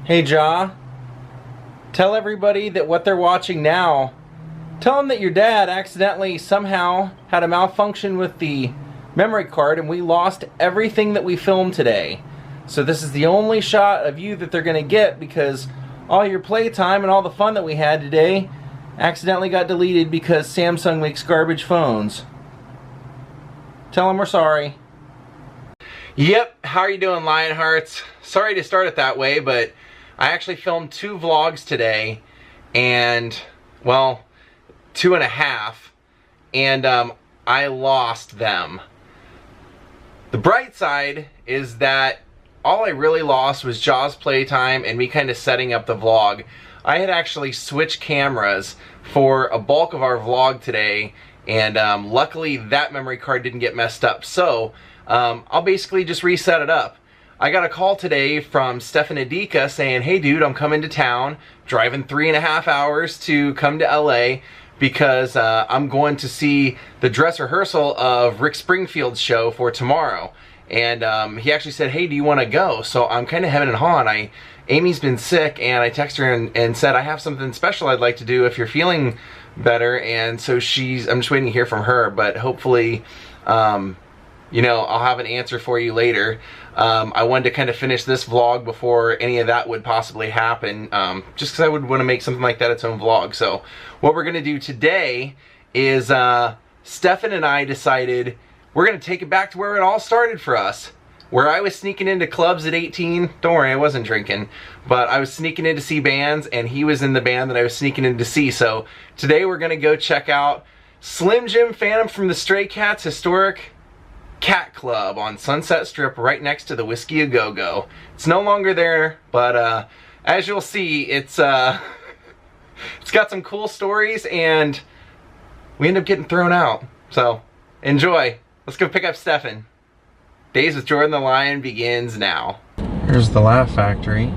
Hey Ja, tell everybody that what they're watching now, tell them that your dad accidentally somehow had a malfunction with the memory card and we lost everything that we filmed today. So this is the only shot of you that they're going to get because all your playtime and all the fun that we had today accidentally got deleted because Samsung makes garbage phones. Tell them we're sorry. Yep, how are you doing, Lionhearts? Sorry to start it that way, but I actually filmed 2 vlogs today, and, well, 2.5, and I lost them. The bright side is that all I really lost was Jaws playtime and me kind of setting up the vlog. I had actually switched cameras for a bulk of our vlog today, and luckily that memory card didn't get messed up, so I'll basically just reset it up. I got a call today from Stefan Adika saying, hey dude, I'm coming to town, driving 3.5 hours to come to LA because I'm going to see the dress rehearsal of Rick Springfield's show for tomorrow. And he actually said, hey, do you want to go? So I'm kind of hemming and hawing. Amy's been sick, and I texted her and said, I have something special I'd like to do if you're feeling better. And so I'm just waiting to hear from her, but hopefully, you know, I'll have an answer for you later. I wanted to kind of finish this vlog before any of that would possibly happen, just because I would want to make something like that its own vlog. So what we're going to do today is Stefan and I decided we're going to take it back to where it all started for us. Where I was sneaking into clubs at 18, don't worry, I wasn't drinking, but I was sneaking in to see bands, and he was in the band that I was sneaking in to see. So today we're going to go check out Slim Jim Phantom from the Stray Cats historic Cat Club on Sunset Strip right next to the Whiskey A Go Go. It's no longer there, but as you'll see, it's got some cool stories, and we end up getting thrown out. So enjoy. Let's go pick up Stefan. Daze with Jordan the Lion begins now. Here's the Laugh Factory.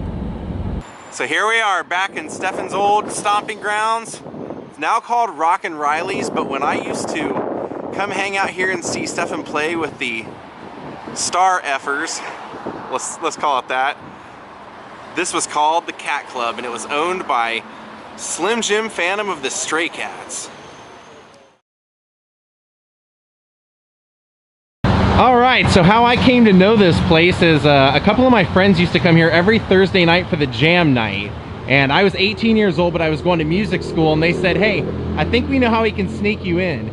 So here we are back in Stefan's old stomping grounds. It's now called Rockin' Riley's, but when I used to come hang out here and see Stefan play with the Star Effers, let's call it that, this was called the Cat Club, and it was owned by Slim Jim Phantom of the Stray Cats. Alright, so how I came to know this place is a couple of my friends used to come here every Thursday night for the jam night. And I was 18 years old, but I was going to music school, and they said, hey, I think we know how we can sneak you in.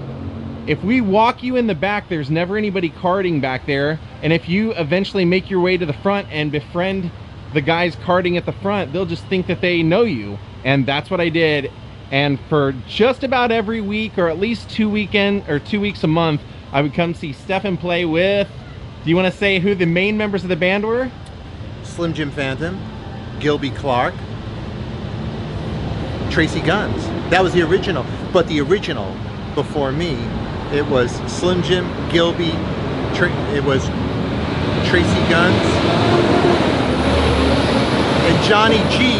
If we walk you in the back, there's never anybody carding back there, and if you eventually make your way to the front and befriend the guys carding at the front, they'll just think that they know you. And that's what I did. And for just about every week, or at least 2 weeks a month, I would come see Stefan play with, do you want to say who the main members of the band were? Slim Jim Phantom, Gilby Clarke, Tracy Guns. That was the original, but the original before me, it was Slim Jim, Gilby, it was Tracy Guns, and Johnny G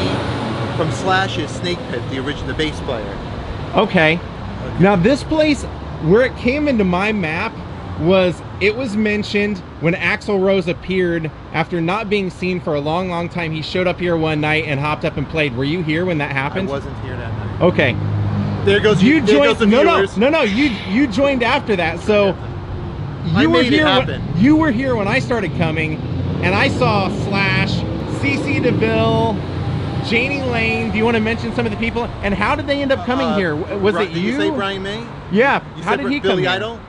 from Slash's Snake Pit, the bass player. Okay. Now this place, where it came into my map was, it was mentioned when Axl Rose appeared after not being seen for a long time. He showed up here one night and hopped up and played. Were you here when that happened? I wasn't here that night. Okay. There goes you. There goes the viewers. No. You joined after that. So you were here when I started coming, and I saw Slash, CC DeVille, Janie Lane. Do you want to mention some of the people? And how did they end up coming here? Was it you? Did you say Brian May? Yeah. How did he come Billy here? Idol?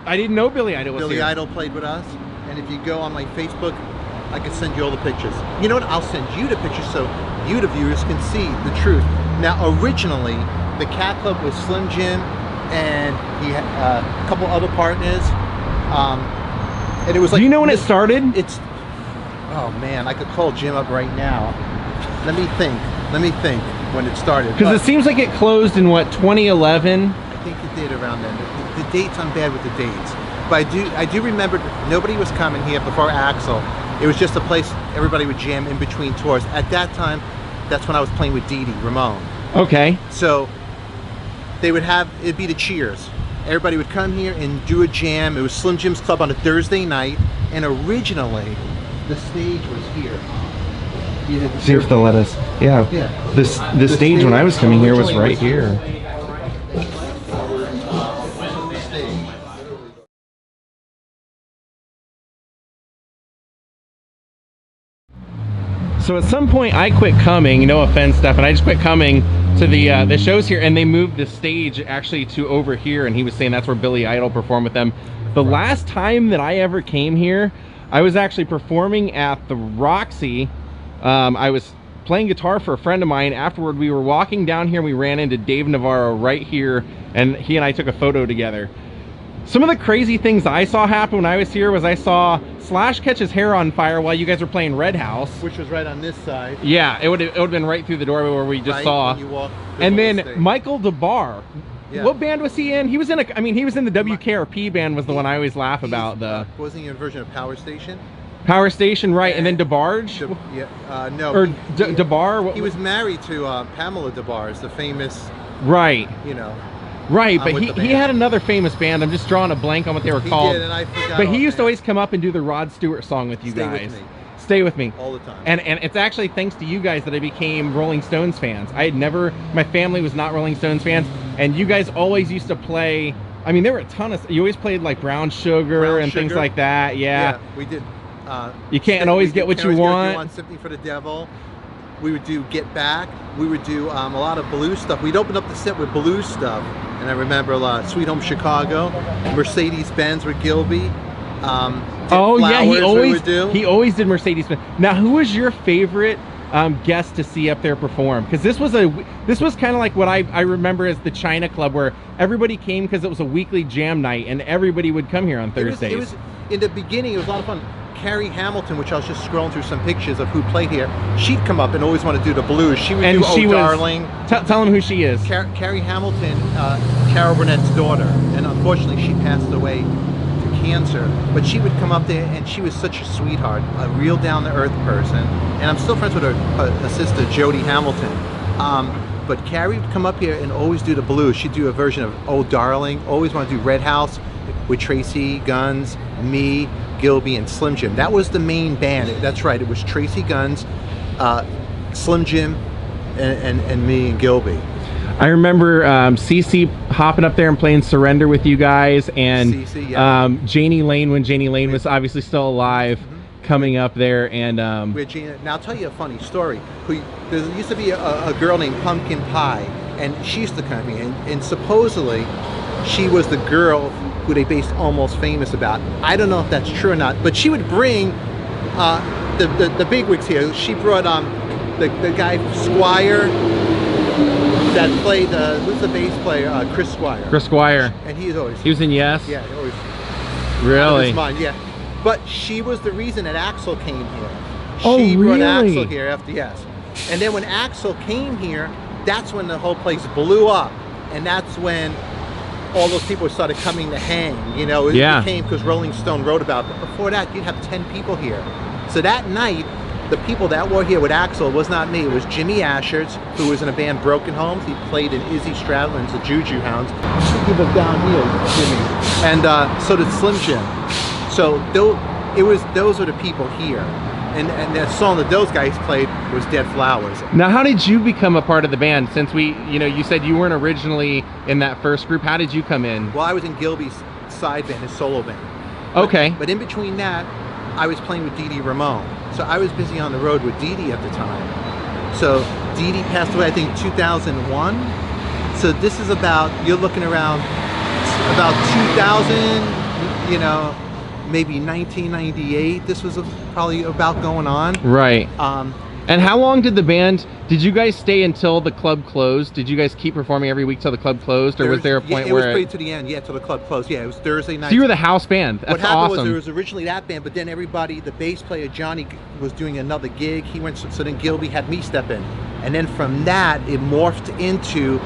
I didn't know Billy Idol was here. Billy Idol played with us. And if you go on my Facebook, I can send you all the pictures. You know what? I'll send you the pictures so you, the viewers, can see the truth. Now, originally, the Cat Club was Slim Jim, and he had a couple other partners. And it was like... Do you know when it started? Oh man, I could call Jim up right now. Let me think when it started. Because it seems like it closed in what, 2011? I think it did around then. The dates, I'm bad with the dates. But I do remember nobody was coming here before Axl. It was just a place everybody would jam in between tours. At that time, that's when I was playing with Dee Dee Ramone. Okay. So they would it'd be the Cheers. Everybody would come here and do a jam. It was Slim Jim's Club on a Thursday night, and originally the stage was here. See if they'll let us. Yeah. The stage when I was coming here was right here. So at some point I quit coming, no offense, Stefan, I just quit coming to the shows here, and they moved the stage actually to over here, and he was saying that's where Billy Idol performed with them. The last time that I ever came here, I was actually performing at the Roxy. I was playing guitar for a friend of mine. Afterward, we were walking down here and we ran into Dave Navarro right here, and he and I took a photo together. Some of the crazy things I saw happen when I was here was I saw Slash catch his hair on fire while you guys were playing Red House. Which was right on this side. Yeah, it would have been right through the doorway where we just saw. And then Michael DeBar. Yeah. What band was he in? He was in he was in the WKRP band, was the one I always laugh about. Wasn't he in a version of Power Station? Power Station, right? And then DeBarge? No. Or DeBar? He was married to Pamela DeBarge, the famous. Right. You know. Right, but he had another famous band. I'm just drawing a blank on what they were called. Did, and I forgot. But he used to always come up and do the Rod Stewart song with you guys. Stay with me. All the time. And it's actually thanks to you guys that I became Rolling Stones fans. I had never, my family was not Rolling Stones fans, and you guys always used to play. I mean, there were a ton of. You always played like Brown Sugar things like that. Yeah. We did. You can't always get what you want. Sympathy for the Devil. We would do Get Back. We would do a lot of blues stuff. We'd open up the set with blues stuff. And I remember a lot of Sweet Home Chicago, Mercedes-Benz with Gilby. Oh yeah, he always did Mercedes-Benz. Now, who was your favorite guest to see up there perform? Because this was kind of like what I remember as the China Club, where everybody came because it was a weekly jam night, and everybody would come here on Thursdays. It was in the beginning. It was a lot of fun. Carrie Hamilton, which I was just scrolling through some pictures of who played here, she'd come up and always want to do the blues. She would do Oh Darling. Tell them who she is. Carrie Hamilton, Carol Burnett's daughter, and unfortunately she passed away to cancer. But she would come up there, and she was such a sweetheart, a real down-to-earth person. And I'm still friends with her sister, Jody Hamilton. But Carrie would come up here and always do the blues. She'd do a version of Oh Darling, always want to do Red House with Tracy Guns, me, Gilby, and Slim Jim. That was the main band. That's right, it was Tracy Guns, Slim Jim, and me and Gilby. I remember Cece hopping up there and playing Surrender with you guys, and Cece, yeah. Janie Lane, when Janie Lane was obviously still alive, coming up there. And now I'll tell you a funny story. There used to be a girl named Pumpkin Pie, and she used to come to me, and supposedly she was the girl who they based Almost Famous about. I don't know if that's true or not, but she would bring the bigwigs here. She brought the guy Squire that played who's the bass player? Chris Squire. Chris Squire. And he was in Yes. Yeah, always. Really? His mind, yeah. But she was the reason that Axl came here. She brought Axl here after Yes. And then when Axl came here, that's when the whole place blew up, and that's when all those people started coming to hang, you know. It became, because Rolling Stone wrote about it. But before that, you'd have 10 people here. So that night, the people that were here with Axl was not me. It was Jimmy Asherts, who was in a band Broken Homes. He played in Izzy Stradlin's The Juju Hounds. He was down here, Jimmy. And so did Slim Jim. So those were the people here. And that song that those guys played was Dead Flowers. Now, how did you become a part of the band? Since you said you weren't originally in that first group, how did you come in? Well, I was in Gilby's side band, his solo band. Okay. But in between that, I was playing with Dee Dee Ramone. So I was busy on the road with Dee Dee at the time. So Dee Dee passed away, I think, 2001. So this is you're looking around about 2000, maybe 1998. This was probably about going on. Right. And how long did you guys stay until the club closed? Did you guys keep performing every week till the club closed, or was there a point it where was pretty to the end, till the club closed. Yeah, it was Thursday night. So you were the house band. That's what happened awesome. was there was originally that band, but then the bass player Johnny was doing another gig. He went, so then Gilby had me step in. And then from that, it morphed into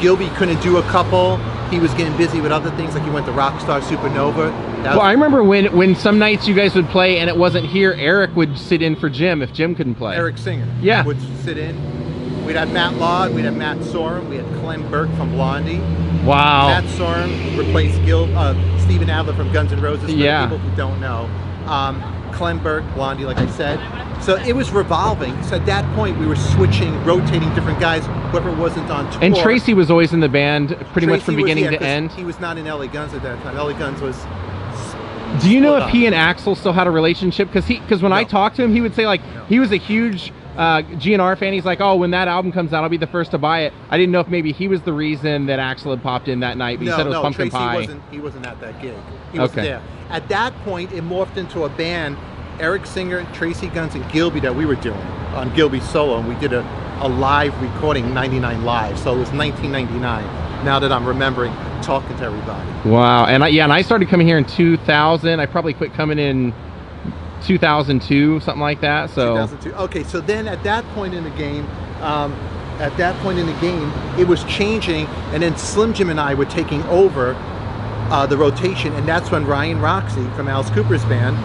Gilby couldn't do a couple. He was getting busy with other things, like he went to Rockstar Supernova. Well, I remember when some nights you guys would play and it wasn't here, Eric would sit in for Jim if Jim couldn't play. Eric Singer. Yeah. Would sit in. We'd have Matt Laud, we'd have Matt Sorum, we had Clem Burke from Blondie. Wow. Matt Sorum replaced Steven Adler from Guns N' Roses, for people who don't know. Klemberg, Blondie, like I said. So it was revolving. So at that point, we were switching, rotating different guys, whoever wasn't on tour. And Tracy was always in the band pretty much from Tracy was, beginning to end. He was not in LA Guns at that time. LA Guns was... Do you know if he and Axl still had a relationship? Because when I talked to him, he would say like he was a huge GNR fan. He's like, oh, when that album comes out, I'll be the first to buy it. I didn't know if maybe he was the reason that Axl had popped in that night, but he said it was Pumpkin Pie. He wasn't at that gig. He wasn't there. At that point, it morphed into a band, Eric Singer, Tracy Guns, and Gilby that we were doing on Gilby's solo, and we did a live recording, 99 Live, so it was 1999, now that I'm remembering talking to everybody. Wow. And I started coming here in 2000. I probably quit coming in 2002, something like that. So 2002. Okay, so then at that point in the game, it was changing, and then Slim Jim and I were taking over the rotation, and that's when Ryan Roxy from Alice Cooper's band,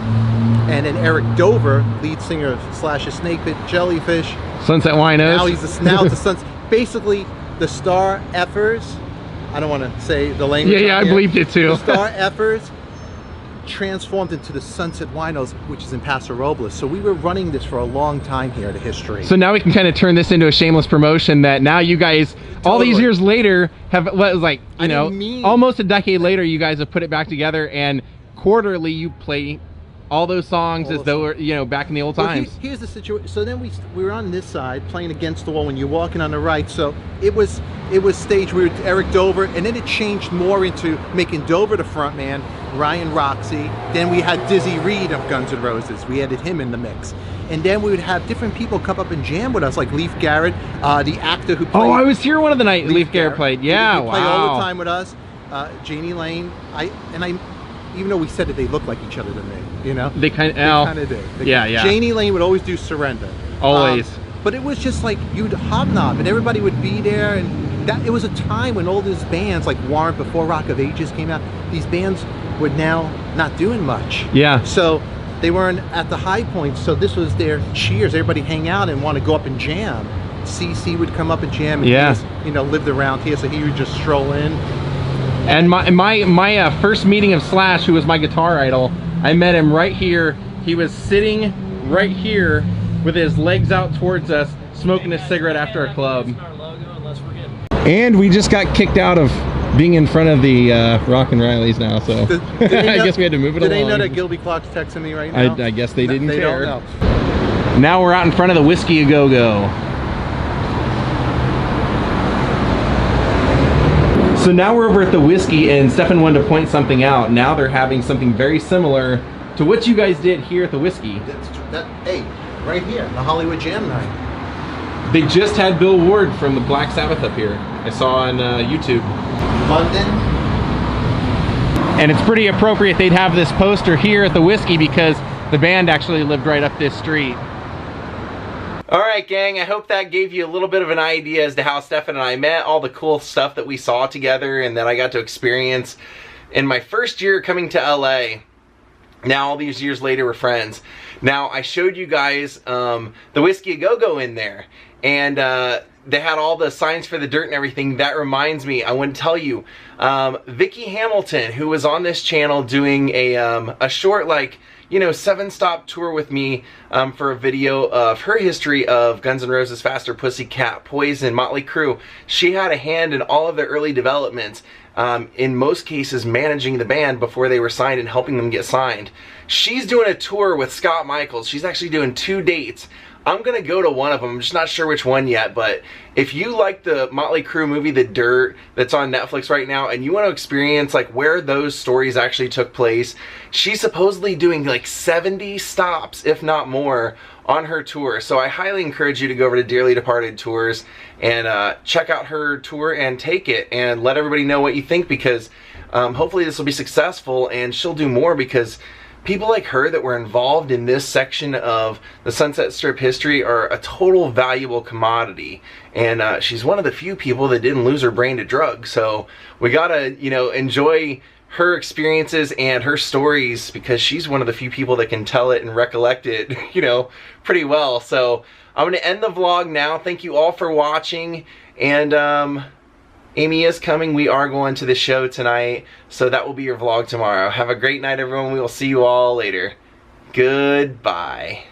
and then Eric Dover, lead singer slash a Snake Pit Jellyfish, Sunset Winos. Now it's the Suns. Basically, the Star Effers. I don't want to say the language. Yeah, I believed it too. The Star Effers transformed into the Sunset Winos, which is in Paso Robles. So we were running this for a long time here, the history. So now we can kind of turn this into a shameless promotion that now you guys, all these years later, have what was like, you know, almost a decade later, you guys have put it back together, and quarterly you play all those songs as though, you know, back in the old times. Here's the situation. So then we were on this side playing against the wall when you're walking on the right. So it was staged. We were Eric Dover, and then it changed more into making Dover the front man, Ryan Roxy. Then we had Dizzy Reed of Guns N' Roses. We added him in the mix. And then we would have different people come up and jam with us, like Leif Garrett, the actor who played... Oh, I was here one of the nights Leif Garrett played. Yeah, he played all the time with us. Janie Lane. Even though we said that they look like each other to me, you know? They kind of did. Yeah. Janie Lane would always do Surrender. Always. But it was just like, you'd hobnob, and everybody would be there, and it was a time when all these bands, like Warrant, before Rock of Ages came out, these bands were now not doing much. Yeah. So they weren't at the high point, so this was their cheers. Everybody hang out and want to go up and jam. CC would come up and jam, and he was, you know, lived around here, so he would just stroll in. And my first meeting of Slash, who was my guitar idol, I met him right here. He was sitting right here with his legs out towards us, smoking a cigarette after a club. And we just got kicked out of being in front of the Rock and Riley's now, so I guess we had to move it along. Do they know that Gilby Clark's texting me right now? I guess they didn't care. Don't know. Now we're out in front of the Whiskey A Go Go. So now we're over at the Whiskey, and Stefan wanted to point something out. Now they're having something very similar to what you guys did here at the Whiskey. Hey, right here, the Hollywood Jam Night. They just had Bill Ward from the Black Sabbath up here. I saw on YouTube. London. And it's pretty appropriate they'd have this poster here at the Whiskey because the band actually lived right up this street. Alright gang, I hope that gave you a little bit of an idea as to how Stefan and I met, all the cool stuff that we saw together and that I got to experience in my first year coming to LA. Now all these years later we're friends. Now I showed you guys the Whiskey A Go Go in there, and they had all the signs for the dirt and everything. That reminds me, I want to tell you, Vicki Hamilton, who was on this channel doing a short, like, you know, 7-stop tour with me for a video of her history of Guns N' Roses, Faster, Pussycat, Poison, Motley Crue. She had a hand in all of the early developments, in most cases managing the band before they were signed and helping them get signed. She's doing a tour with Scott Michaels. She's actually doing 2 dates. I'm gonna go to one of them. I'm just not sure which one yet, but if you like the Motley Crue movie The Dirt that's on Netflix right now and you want to experience like where those stories actually took place, she's supposedly doing like 70 stops, if not more, on her tour. So I highly encourage you to go over to Dearly Departed Tours and check out her tour and take it and let everybody know what you think, because hopefully this will be successful and she'll do more, because people like her that were involved in this section of the Sunset Strip history are a total valuable commodity. And she's one of the few people that didn't lose her brain to drugs. So we gotta, you know, enjoy her experiences and her stories, because she's one of the few people that can tell it and recollect it, you know, pretty well. So I'm gonna end the vlog now. Thank you all for watching. And Amy is coming. We are going to the show tonight, so that will be your vlog tomorrow. Have a great night, everyone. We will see you all later. Goodbye.